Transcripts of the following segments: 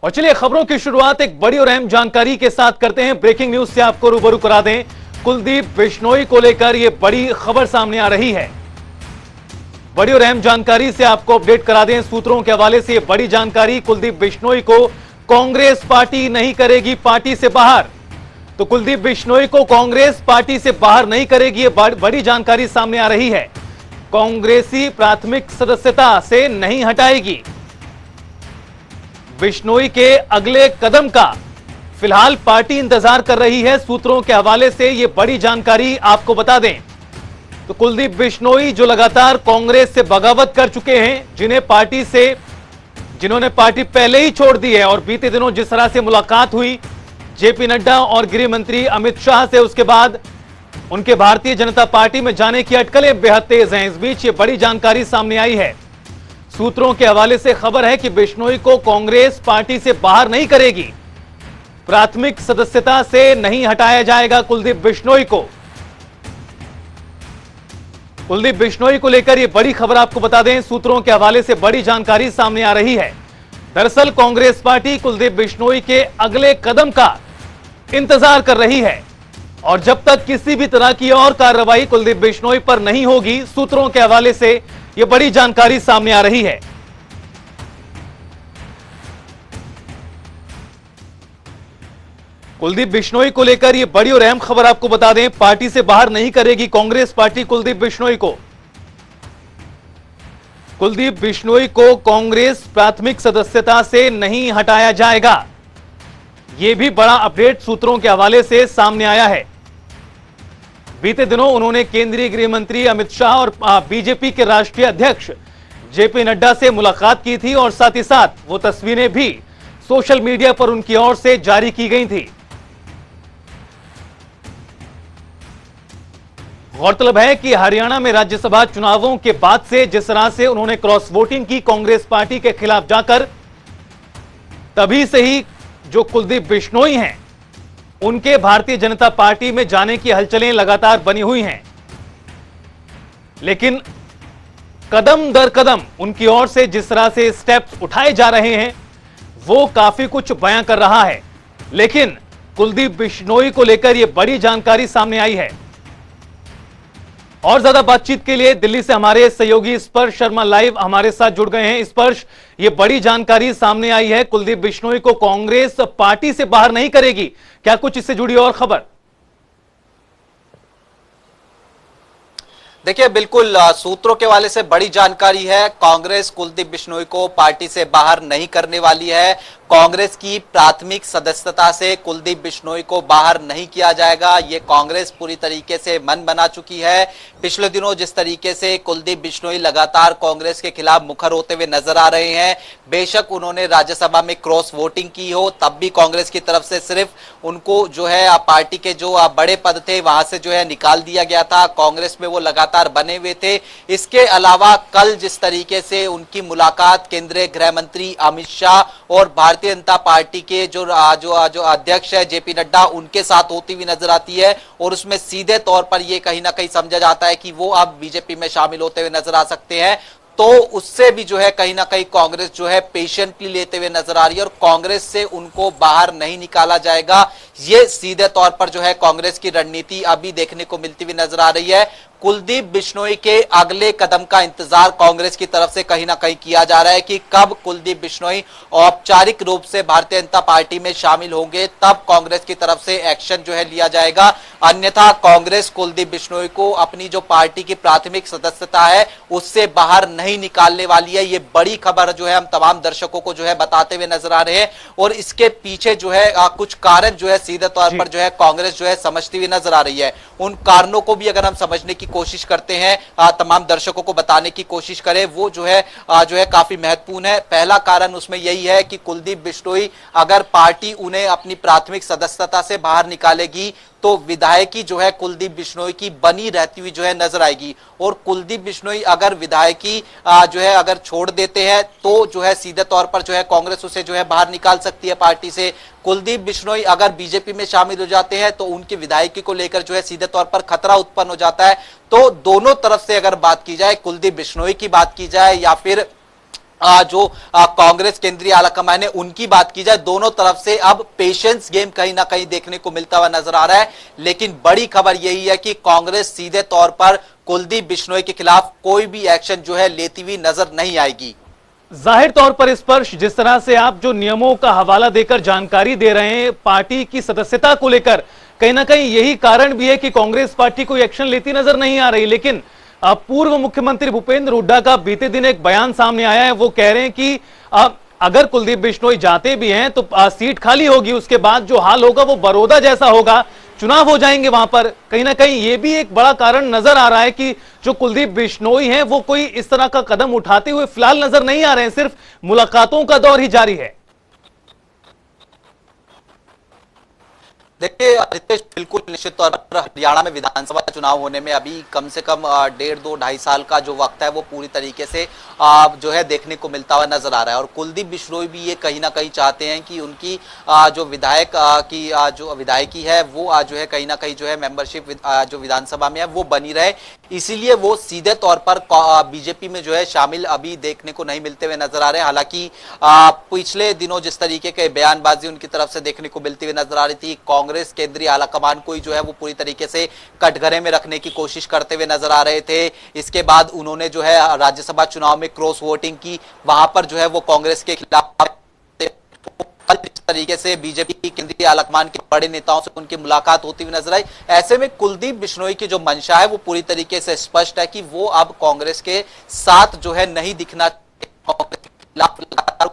और चलिए खबरों की शुरुआत एक बड़ी और अहम जानकारी के साथ करते हैं। ब्रेकिंग न्यूज से आपको रूबरू करा दें। कुलदीप बिश्नोई को लेकर यह बड़ी खबर सामने आ रही है। बड़ी और अहम जानकारी से आपको अपडेट करा दें। सूत्रों के हवाले से यह बड़ी जानकारी, कुलदीप बिश्नोई को कांग्रेस पार्टी नहीं करेगी पार्टी से बाहर। तो कुलदीप बिश्नोई को कांग्रेस पार्टी से बाहर नहीं करेगी, यह बड़ी जानकारी सामने आ रही है। कांग्रेसी प्राथमिक सदस्यता से नहीं हटाएगी। बिश्नोई के अगले कदम का फिलहाल पार्टी इंतजार कर रही है। सूत्रों के हवाले से यह बड़ी जानकारी आपको बता दें तो कुलदीप बिश्नोई जो लगातार कांग्रेस से बगावत कर चुके हैं, जिन्होंने पार्टी पहले ही छोड़ दी है, और बीते दिनों जिस तरह से मुलाकात हुई जेपी नड्डा और गृह मंत्री अमित शाह से, उसके बाद उनके भारतीय जनता पार्टी में जाने की अटकलें बेहद तेज हैं। इस बीच ये बड़ी जानकारी सामने आई है। सूत्रों के हवाले से खबर है कि बिश्नोई को कांग्रेस पार्टी से बाहर नहीं करेगी, प्राथमिक सदस्यता से नहीं हटाया जाएगा कुलदीप बिश्नोई को। कुलदीप बिश्नोई को लेकर यह बड़ी खबर आपको बता दें। सूत्रों के हवाले से बड़ी जानकारी सामने आ रही है। दरअसल कांग्रेस पार्टी कुलदीप बिश्नोई के अगले कदम का इंतजार कर रही है, और जब तक किसी भी तरह की और कार्रवाई कुलदीप बिश्नोई पर नहीं होगी, सूत्रों के हवाले से यह बड़ी जानकारी सामने आ रही है। कुलदीप बिश्नोई को लेकर यह बड़ी और अहम खबर आपको बता दें। पार्टी से बाहर नहीं करेगी कांग्रेस पार्टी कुलदीप बिश्नोई को। कुलदीप बिश्नोई को कांग्रेस प्राथमिक सदस्यता से नहीं हटाया जाएगा, यह भी बड़ा अपडेट सूत्रों के हवाले से सामने आया है। बीते दिनों उन्होंने केंद्रीय गृह मंत्री अमित शाह और बीजेपी के राष्ट्रीय अध्यक्ष जेपी नड्डा से मुलाकात की थी, और साथ ही साथ वो तस्वीरें भी सोशल मीडिया पर उनकी ओर से जारी की गई थी। गौरतलब है कि हरियाणा में राज्यसभा चुनावों के बाद से जिस तरह से उन्होंने क्रॉस वोटिंग की कांग्रेस पार्टी के खिलाफ जाकर, तभी से ही जो कुलदीप बिश्नोई हैं उनके भारतीय जनता पार्टी में जाने की हलचलें लगातार बनी हुई हैं। लेकिन कदम दर कदम उनकी ओर से जिस तरह से स्टेप्स उठाए जा रहे हैं वो काफी कुछ बयां कर रहा है। लेकिन कुलदीप बिश्नोई को लेकर यह बड़ी जानकारी सामने आई है। और ज्यादा बातचीत के लिए दिल्ली से हमारे सहयोगी स्पर्श शर्मा लाइव हमारे साथ जुड़ गए हैं। स्पर्श, ये बड़ी जानकारी सामने आई है, कुलदीप बिश्नोई को कांग्रेस पार्टी से बाहर नहीं करेगी, क्या कुछ इससे जुड़ी और खबर? देखिए, बिल्कुल सूत्रों के वाले से बड़ी जानकारी है। कांग्रेस कुलदीप बिश्नोई को पार्टी से बाहर नहीं करने वाली है। कांग्रेस की प्राथमिक सदस्यता से कुलदीप बिश्नोई को बाहर नहीं किया जाएगा, ये कांग्रेस पूरी तरीके से मन बना चुकी है। पिछले दिनों जिस तरीके से कुलदीप बिश्नोई लगातार कांग्रेस के खिलाफ मुखर होते हुए नजर आ रहे हैं, बेशक उन्होंने राज्यसभा में क्रॉस वोटिंग की हो, तब भी कांग्रेस की तरफ से सिर्फ उनको जो है पार्टी के जो बड़े पद थे वहां से जो है निकाल दिया गया था। कांग्रेस में वो लगातार बने हुए थे। इसके अलावा कल जिस तरीके से उनकी मुलाकात केंद्रीय गृह मंत्री अमित शाह और भारतीय जनता पार्टी के जो अध्यक्ष है जेपी नड्डा, उनके साथ होती हुई नजर आती है, और उसमें सीधे तौर पर यह कहीं ना कहीं समझा जाता है कि वो अब बीजेपी में शामिल होते हुए नजर आ सकते हैं। तो उससे भी जो है कहीं ना कहीं कांग्रेस जो है पेशेंटली लेते हुए नजर आ रही है, और कांग्रेस से उनको बाहर नहीं निकाला जाएगा, ये सीधे तौर पर जो है कांग्रेस की रणनीति अभी देखने को मिलती हुई नजर आ रही है। कुलदीप बिश्नोई के अगले कदम का इंतजार कांग्रेस की तरफ से कहीं ना कहीं किया जा रहा है कि कब कुलदीप बिश्नोई औपचारिक रूप से भारतीय जनता पार्टी में शामिल होंगे, तब कांग्रेस की तरफ से एक्शन जो है लिया जाएगा। अन्यथा कांग्रेस कुलदीप बिश्नोई को अपनी जो पार्टी की प्राथमिक सदस्यता है उससे बाहर नहीं निकालने वाली है। ये बड़ी खबर जो है हम तमाम दर्शकों को जो है बताते हुए नजर आ रहे हैं, और इसके पीछे जो है कुछ कारण जो है सीधे तौर पर जो है कांग्रेस जो है समझती हुई नजर आ रही है। उन कारणों को भी अगर हम समझने की कोशिश करते हैं, तमाम दर्शकों को बताने की कोशिश करें, वो जो है काफी महत्वपूर्ण है। पहला कारण उसमें यही है कि कुलदीप बिश्नोई अगर पार्टी उन्हें अपनी प्राथमिक सदस्यता से बाहर निकालेगी तो विधायकी जो है कुलदीप बिश्नोई की बनी रहती हुई जो है नजर आएगी, और कुलदीप बिश्नोई अगर विधायकी जो है अगर छोड़ देते हैं तो जो है सीधे तौर पर जो है कांग्रेस उसे जो है बाहर निकाल सकती है पार्टी से। कुलदीप बिश्नोई अगर बीजेपी में शामिल हो जाते हैं तो उनकी विधायकी को लेकर जो है सीधे तौर पर खतरा उत्पन्न हो जाता है। तो दोनों तरफ से अगर बात की जाए, कुलदीप बिश्नोई की बात की जाए या फिर जो कांग्रेस केंद्रीय आलाकमान है उनकी बात की जाए, दोनों तरफ से अब पेशेंस गेम कहीं ना कहीं देखने को मिलता हुआ नजर आ रहा है। लेकिन बड़ी खबर यही है कि कांग्रेस सीधे तौर पर कुलदीप बिश्नोई के खिलाफ कोई भी एक्शन जो है लेती हुई नजर नहीं आएगी। जाहिर तौर पर स्पर्श, जिस तरह से आप जो नियमों का हवाला देकर जानकारी दे रहे हैं पार्टी की सदस्यता को लेकर, कहीं ना कहीं यही कारण भी है कि कांग्रेस पार्टी कोई एक्शन लेती नजर नहीं आ रही। लेकिन पूर्व मुख्यमंत्री भूपेंद्र हुड्डा का बीते दिन एक बयान सामने आया है। वो कह रहे हैं कि अगर कुलदीप बिश्नोई जाते भी हैं तो सीट खाली होगी, उसके बाद जो हाल होगा वो बड़ौदा जैसा होगा, चुनाव हो जाएंगे वहां पर। कहीं ना कहीं ये भी एक बड़ा कारण नजर आ रहा है कि जो कुलदीप बिश्नोई हैं वो कोई इस तरह का कदम उठाते हुए फिलहाल नजर नहीं आ रहे हैं, सिर्फ मुलाकातों का दौर ही जारी है। देखिए रितेश, बिल्कुल निश्चित तौर पर हरियाणा में विधानसभा चुनाव होने में अभी कम से कम 1.5-2-2.5 साल का जो वक्त है वो पूरी तरीके से जो है देखने को मिलता हुआ नजर आ रहा है। और कुलदीप बिश्नोई भी ये कहीं ना कहीं चाहते हैं कि उनकी जो विधायक की जो विधायकी है वो जो है कहीं ना कहीं जो है मेंबरशिप जो विधानसभा में है वो बनी रहे। इसीलिए वो सीधे तौर पर बीजेपी में जो है शामिल अभी देखने को नहीं मिलते हुए नजर आ रहे हैं। हालांकि पिछले दिनों जिस तरीके के बयानबाजी उनकी तरफ से देखने को मिलती हुई नजर आ रही थी, कांग्रेस केंद्रीय आलाकमान को जो है वो पूरी तरीके से कटघरे में रखने की कोशिश करते हुए नजर आ रहे थे। इसके बाद उन्होंने जो है राज्यसभा चुनाव में क्रॉस वोटिंग की, वहां पर जो है वो कांग्रेस के खिलाफ इस तरीके से बीजेपी केंद्रीय आलाकमान के बड़े नेताओं से उनकी मुलाकात होती हुई नजर आई। ऐसे में कुलदीप बिश्नोई की जो मंशा है वो पूरी तरीके से स्पष्ट है कि वो अब कांग्रेस के साथ जो है नहीं दिखना,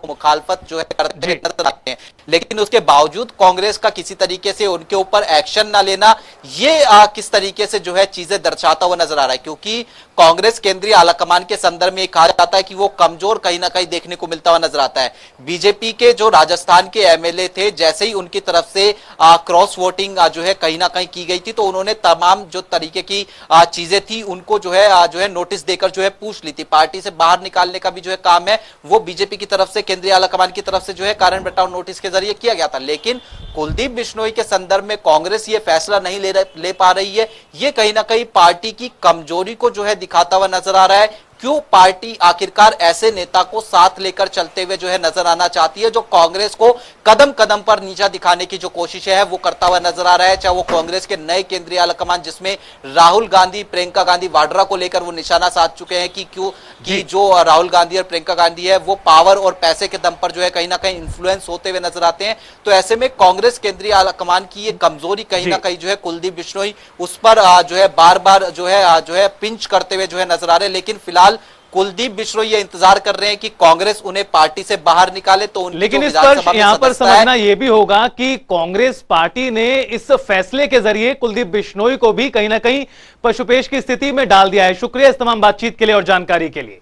मुखालफत जो है करते हुए नजर आते हैं। लेकिन उसके बावजूद कांग्रेस का किसी तरीके से उनके ऊपर एक्शन ना लेना, ये किस तरीके से जो है चीजें दर्शाता हुआ नजर आ रहा है। क्योंकि कांग्रेस केंद्रीय आलाकमान के संदर्भ में कहा जाता है कि वो कमजोर कहीं ना कहीं देखने को मिलता हुआ नजर आता है। बीजेपी के जो राजस्थान के एमएलए थे, जैसे ही उनकी तरफ से क्रॉस वोटिंग जो है कहीं ना कहीं की गई थी, तो उन्होंने तमाम जो तरीके की चीजें थी उनको जो है नोटिस देकर जो है पूछ ली थी। पार्टी से बाहर निकालने का भी जो है काम है वो बीजेपी की तरफ से, केंद्रीय आलाकमान की तरफ से जो है कारण बताओ नोटिस के जरिए किया गया था। लेकिन कुलदीप बिश्नोई के संदर्भ में कांग्रेस ये फैसला नहीं ले पा रही है। ये कहीं ना कहीं पार्टी की कमजोरी को जो है दिखाता हुआ नजर आ रहा है। क्यों पार्टी आखिरकार ऐसे नेता को साथ लेकर चलते हुए जो है नजर आना चाहती है, जो कांग्रेस को कदम कदम पर नीचा दिखाने की जो कोशिश है वो करता हुआ नजर आ रहा है। चाहे वो कांग्रेस के नए केंद्रीय आलाकमान, जिसमें राहुल गांधी, प्रियंका गांधी वाड्रा को लेकर वो निशाना साध चुके हैं कि जो राहुल गांधी और प्रियंका गांधी है वो पावर और पैसे के दम पर जो है कहीं ना कहीं इन्फ्लुएंस होते हुए नजर आते हैं। तो ऐसे में कांग्रेस केंद्रीय आलाकमान की ये कमजोरी कहीं ना कहीं जो है कुलदीप बिश्नोई उस पर जो है बार बार जो है पिंच करते हुए जो है नजर आ रहे हैं। लेकिन फिलहाल कुलदीप बिश्नोई ये इंतजार कर रहे हैं कि कांग्रेस उन्हें पार्टी से बाहर निकाले तो उनकी। लेकिन इस पर यहां पर समझना यह भी होगा कि कांग्रेस पार्टी ने इस फैसले के जरिए कुलदीप बिश्नोई को भी कहीं ना कहीं पशुपेश की स्थिति में डाल दिया है। शुक्रिया इस तमाम बातचीत के लिए और जानकारी के लिए।